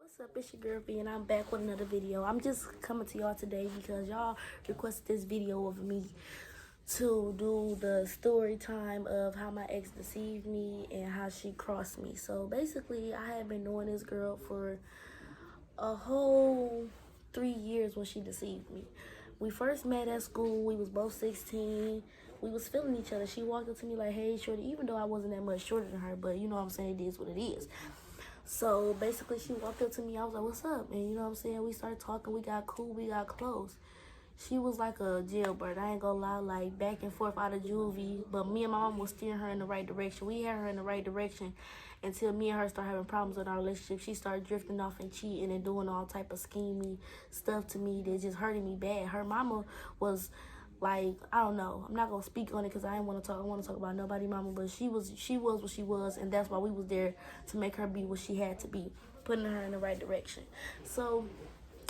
What's up, it's your girl V, and I'm back with another video. I'm just coming to y'all today because y'all requested this video of me to do the story time of how my ex deceived me and how she crossed me. So basically, I had been knowing this girl for a whole 3 years when she deceived me. We first met at school. We was both 16. We was feeling each other. She walked up to me like, "Hey, shorty," even though I wasn't that much shorter than her, but you know what I'm saying, it is what it is. So basically, she walked up to me. I was like, "What's up?" And you know what I'm saying? We started talking. We got cool. We got close. She was like a jailbird. I ain't gonna lie, like back and forth out of juvie. But me and my mom was steering her in the right direction. We had her in the right direction until me and her started having problems with our relationship. She started drifting off and cheating and doing all type of scheming stuff to me that just hurted me bad. Her mama was like, I don't know. I'm not gonna speak on it because I ain't want to talk. I want to talk about nobody mama, but she was what she was, and that's why we was there to make her be what she had to be, putting her in the right direction. So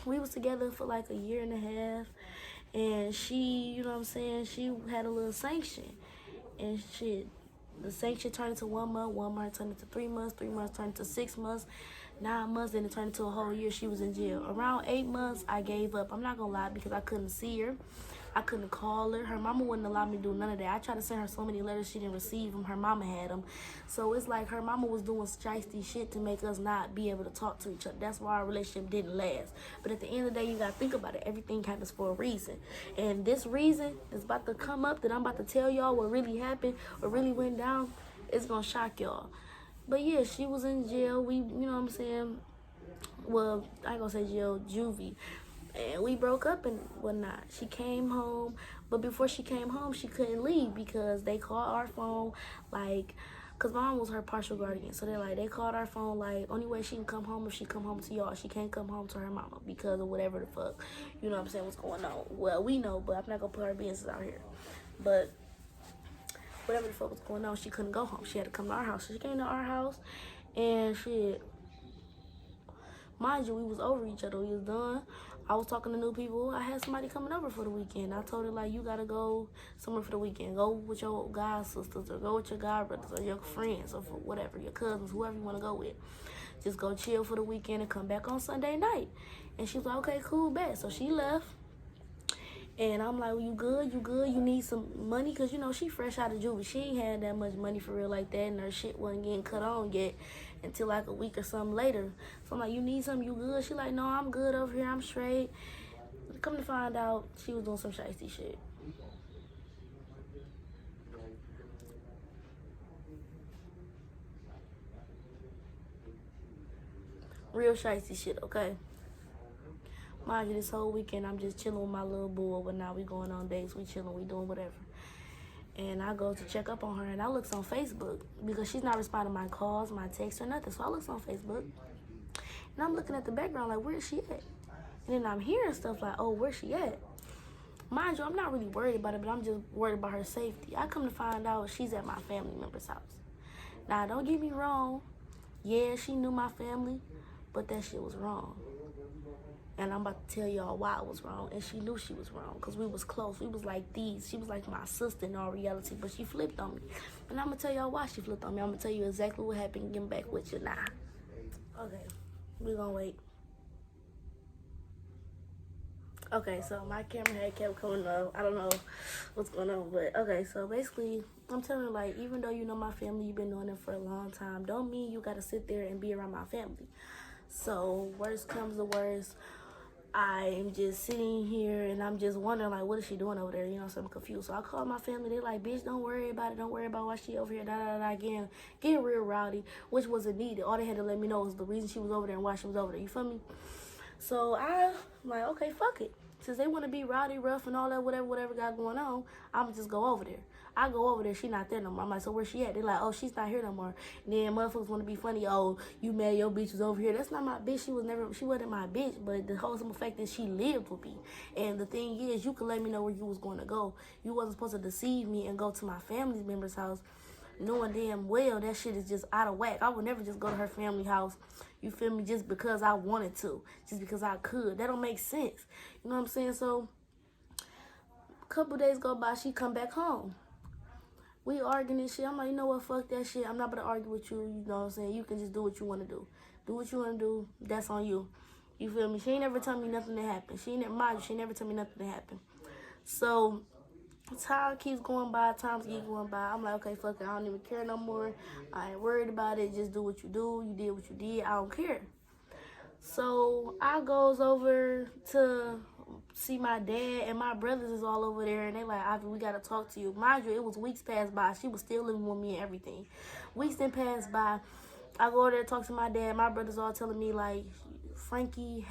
we was together for like a year and a half, and she, you know what I'm saying, she had a little sanction, and shit. The sanction turned into 1 month turned into 3 months, 3 months turned into 6 months, 9 months, then it turned into a whole year. She was in jail. Around 8 months, I gave up. I'm not gonna lie, because I couldn't see her. I couldn't call her. Her mama wouldn't allow me to do none of that. I tried to send her so many letters, she didn't receive them. Her mama had them. So it's like her mama was doing shiesty shit to make us not be able to talk to each other. That's why our relationship didn't last. But at the end of the day, you gotta think about it. Everything happens for a reason. And this reason is about to come up that I'm about to tell y'all what really happened, what really went down. It's gonna shock y'all. But yeah, she was in jail. We, you know what I'm saying? Well, I ain't gonna say jail, juvie. And we broke up and whatnot. She came home, but before she came home, she couldn't leave because they called our phone, like, cause my mom was her partial guardian. So they called our phone, like, only way she can come home if she come home to y'all. She can't come home to her mama because of whatever the fuck, you know what I'm saying, what's going on. Well, we know, but I'm not gonna put her business out here. But whatever the fuck was going on, she couldn't go home. She had to come to our house. So she came to our house, and shit, mind you, we was over each other. We was done. I was talking to new people. I had somebody coming over for the weekend. I told her, like, you gotta go somewhere for the weekend. Go with your god sisters, or go with your god brothers, or your friends, or whatever, your cousins, whoever you want to go with. Just go chill for the weekend and come back on Sunday night. And she was like, okay, cool, bet. So she left. And I'm like, well, you good? You good? You need some money? Because, you know, she fresh out of juvie. She ain't had that much money for real like that. And her shit wasn't getting cut on yet until like a week or something later. So I'm like, you need something? You good? She like, no, I'm good over here. I'm straight. Come to find out, she was doing some shiesty shit. Real shiesty shit, okay? Mind you, this whole weekend, I'm just chilling with my little boo. But now we going on dates. We chilling. We doing whatever. And I go to check up on her, and I looks on Facebook because she's not responding to my calls, my texts, or nothing. So I looks on Facebook, and I'm looking at the background like, where is she at? And then I'm hearing stuff like, oh, where's she at? Mind you, I'm not really worried about it, but I'm just worried about her safety. I come to find out she's at my family member's house. Now, don't get me wrong. Yeah, she knew my family, but that shit was wrong. And I'm about to tell y'all why it was wrong. And she knew she was wrong because we was close. We was like these. She was like my sister in all reality, but she flipped on me. And I'm going to tell y'all why she flipped on me. I'm going to tell you exactly what happened getting back with you now. Okay, we're going to wait. Okay, so my camera had kept coming up. I don't know what's going on, but okay, so basically, I'm telling her, like, even though you know my family, you've been knowing them for a long time, don't mean you got to sit there and be around my family. So, worst comes to worst, I'm just sitting here and I'm just wondering, like, what is she doing over there? You know, so I'm confused. So I call my family. They're like, bitch, don't worry about it. Don't worry about why she over here. Da da da. Again, getting real rowdy, which wasn't needed. All they had to let me know was the reason she was over there and why she was over there. You feel me? So I'm like, okay, fuck it. Since they want to be rowdy, rough, and all that, whatever got going on, I'm just go over there. I go over there, she not there no more. I'm like, so where she at? They're like, oh, she's not here no more. And then motherfuckers want to be funny. Oh, you mad your bitch was over here. That's not my bitch. She wasn't my bitch. But the whole simple fact is she lived with me. And the thing is, you could let me know where you was going to go. You wasn't supposed to deceive me and go to my family member's house knowing damn well that shit is just out of whack. I would never just go to her family house, you feel me, just because I wanted to, just because I could. That don't make sense. You know what I'm saying? So, a couple days go by, she come back home. We arguing and shit. I'm like, you know what, fuck that shit. I'm not about to argue with you. You know what I'm saying? You can just do what you want to do. Do what you want to do. That's on you. You feel me? She ain't never tell me nothing to happen. She never tell me nothing to happen. So time keeps going by. Times keep going by. I'm like, okay, fuck it. I don't even care no more. I ain't worried about it. Just do what you do. You did what you did. I don't care. So I goes over to see my dad, and my brothers is all over there, and they like, Ivy, we gotta talk to you. Mind you, it was weeks passed by. She was still living with me and everything. Weeks then passed by. I go over there to talk to my dad. My brothers all telling me like, Frankie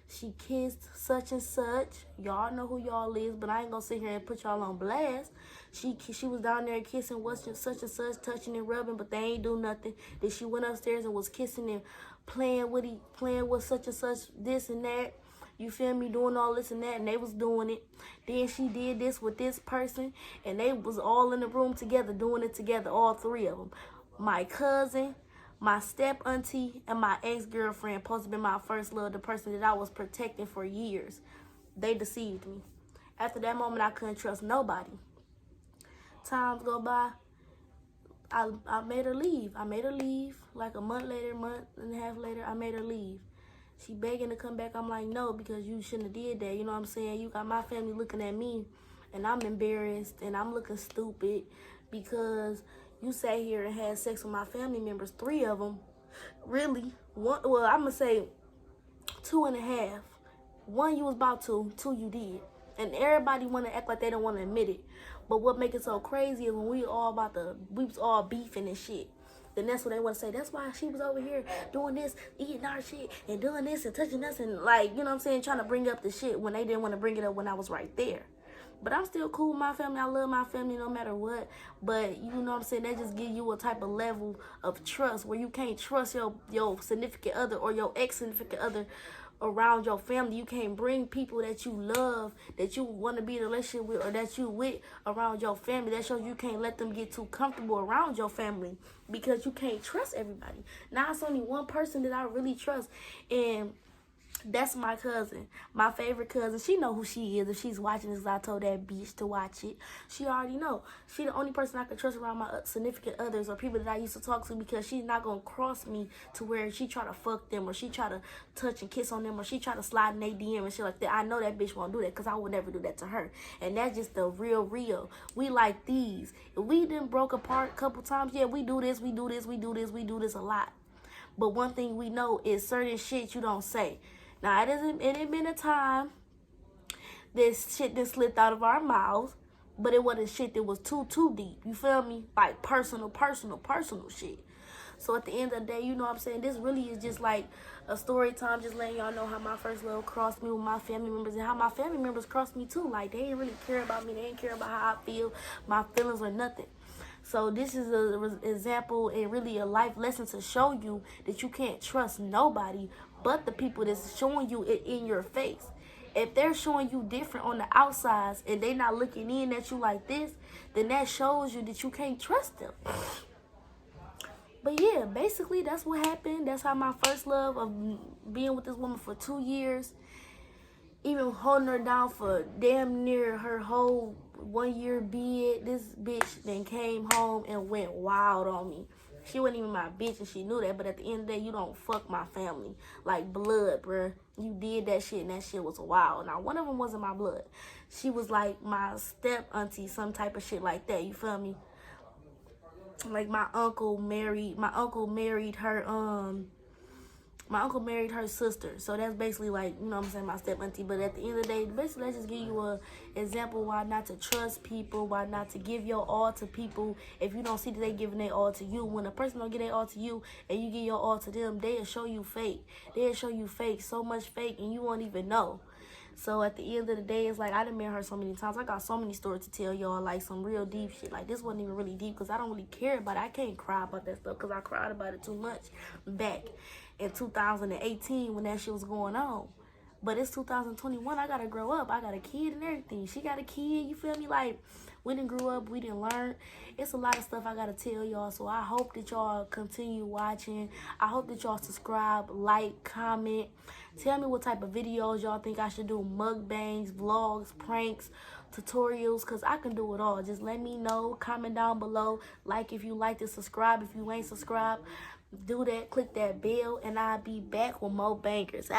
she kissed such and such. Y'all know who y'all is, but I ain't gonna sit here and put y'all on blast. She was down there kissing such and such, touching and rubbing, but they ain't do nothing. Then she went upstairs and was kissing and playing with such and such, this and that. You feel me? Doing all this and that, and they was doing it. Then she did this with this person, and they was all in the room together, doing it together, all three of them. My cousin, my step auntie, and my ex-girlfriend, supposed to be my first love, the person that I was protecting for years. They deceived me. After that moment, I couldn't trust nobody. Times go by. I made her leave. Like a month and a half later, I made her leave. She begging to come back. I'm like, no, because you shouldn't have did that. You know what I'm saying? You got my family looking at me, and I'm embarrassed, and I'm looking stupid because you sat here and had sex with my family members, 3 of them. Really? One, well, I'm going to say 2.5. 1 you was about to, 2 you did. And everybody want to act like they don't want to admit it. But what make it so crazy is when we was all beefing and shit. Then that's what they want to say. That's why she was over here doing this, eating our shit, and doing this, and touching us, and like, you know what I'm saying, trying to bring up the shit when they didn't want to bring it up when I was right there. But I'm still cool with my family. I love my family no matter what. But, you know what I'm saying, that just give you a type of level of trust where you can't trust your significant other or your ex-significant other around your family. You can't bring people that you love, that you want to be in a relationship with, or that you with around your family. That shows you can't let them get too comfortable around your family because you can't trust everybody. Now it's only one person that I really trust, and that's my cousin, my favorite cousin. She know who she is. If she's watching this, I told that bitch to watch it. She already know. She the only person I can trust around my significant others or people that I used to talk to, because she's not going to cross me to where she try to fuck them or she try to touch and kiss on them or she try to slide in their DM and shit like that. I know that bitch won't do that because I would never do that to her. And that's just the real. We like these. If we done broke apart a couple times, yeah, we do this a lot. But one thing we know is certain shit you don't say. Now, it ain't been a time this shit that slipped out of our mouths, but it wasn't shit that was too deep. You feel me? Like personal shit. So at the end of the day, you know what I'm saying? This really is just like a story time, just letting y'all know how my first love crossed me with my family members and how my family members crossed me too. Like, they didn't really care about me. They didn't care about how I feel, my feelings or nothing. So this is an example and really a life lesson to show you that you can't trust nobody but the people that's showing you it in your face. If they're showing you different on the outsides and they not looking in at you like this, then that shows you that you can't trust them. But yeah, basically that's what happened. That's how my first love of being with this woman for 2 years, even holding her down for damn near her whole 1 year bid, this bitch then came home and went wild on me. She wasn't even my bitch and she knew that, but at the end of the day, you don't fuck my family like blood, bruh. You did that shit and that shit was wild. Now, one of them wasn't my blood. She was like my step auntie, some type of shit like that, you feel me? Like my uncle married her sister. So that's basically like, you know what I'm saying, my step auntie. But at the end of the day, basically let's just give you a example why not to trust people, why not to give your all to people if you don't see that they giving their all to you. When a person don't give their all to you and you give your all to them, they'll show you fake. They'll show you fake, so much fake, and you won't even know. So at the end of the day, it's like I done met her so many times. I got so many stories to tell y'all, like some real deep shit. Like this wasn't even really deep because I don't really care about it. I can't cry about that stuff because I cried about it too much back in 2018 when that shit was going on. But it's 2021. I gotta grow up. I got a kid and everything. She got a kid. You feel me? Like, we didn't grow up. We didn't learn. It's a lot of stuff I gotta tell y'all. So I hope that y'all continue watching. I hope that y'all subscribe, like, comment. Tell me what type of videos y'all think I should do. Mukbangs, vlogs, pranks, tutorials, because I can do it all. Just let me know. Comment down below. Like if you like to, subscribe if you ain't subscribed. Do that. Click that bell, and I'll be back with more bangers.